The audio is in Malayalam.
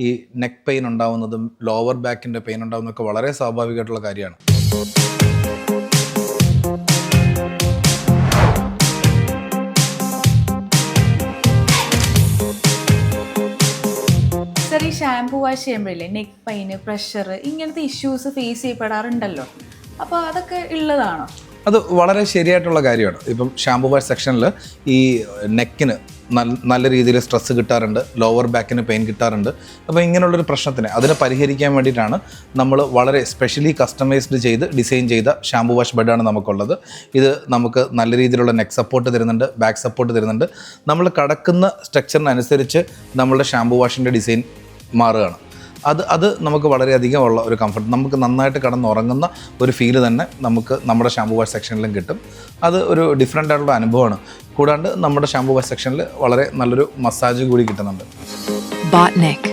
ഈ നെക്ക് പെയിൻ ഉണ്ടാവുന്നതും ലോവർ ബാക്കിൻ്റെ പെയിൻ ഉണ്ടാവുന്നതൊക്കെ വളരെ സ്വാഭാവികമായിട്ടുള്ള കാര്യമാണ്. സർ, ഈ ഷാംപൂ വാഷ് ചെയ്യുമ്പോഴില്ലേ നെക്ക് പെയിന്, പ്രഷർ, ഇങ്ങനത്തെ ഇഷ്യൂസ് ഫേസ് ചെയ്യപ്പെടാറുണ്ടല്ലോ, അപ്പോൾ അതൊക്കെ ഉള്ളതാണോ? അത് വളരെ ശരിയായിട്ടുള്ള കാര്യമാണ്. ഇപ്പം ഷാംപൂ വാഷ് സെക്ഷനിൽ ഈ നെക്കിന് നല്ല രീതിയിൽ സ്ട്രെസ്സ് കിട്ടാറുണ്ട്, ലോവർ ബാക്കിന് പെയിൻ കിട്ടാറുണ്ട്. അപ്പോൾ ഇങ്ങനെയുള്ളൊരു പ്രശ്നത്തിന് അതിനെ പരിഹരിക്കാൻ വേണ്ടിയിട്ടാണ് നമ്മൾ വളരെ സ്പെഷ്യലി കസ്റ്റമൈസ്ഡ് ചെയ്ത് ഡിസൈൻ ചെയ്ത ഷാംപൂ വാഷ് ബെഡാണ് നമുക്കുള്ളത്. ഇത് നമുക്ക് നല്ല രീതിയിലുള്ള നെക്ക് സപ്പോർട്ട് തരുന്നുണ്ട്, ബാക്ക് സപ്പോർട്ട് തരുന്നുണ്ട്. നമ്മൾ കിടക്കുന്ന സ്ട്രക്ചറിനനുസരിച്ച് നമ്മളുടെ ഷാംപൂ വാഷിൻ്റെ ഡിസൈൻ മാറുകയാണ്. അത് നമുക്ക് വളരെയധികം ഉള്ള ഒരു കംഫർട്ട്, നമുക്ക് നന്നായിട്ട് കിടന്നുറങ്ങുന്ന ഒരു ഫീല് തന്നെ നമുക്ക് നമ്മുടെ ഷാംപൂ വാഷ് സെക്ഷനിലും കിട്ടും. അത് ഒരു ഡിഫറെൻ്റ് ആയിട്ടുള്ള അനുഭവമാണ്. കൂടാണ്ട് നമ്മുടെ ഷാംപൂ വാഷ് സെക്ഷനിൽ വളരെ നല്ലൊരു മസാജ് കൂടി കിട്ടുന്നുണ്ട്. Botnick.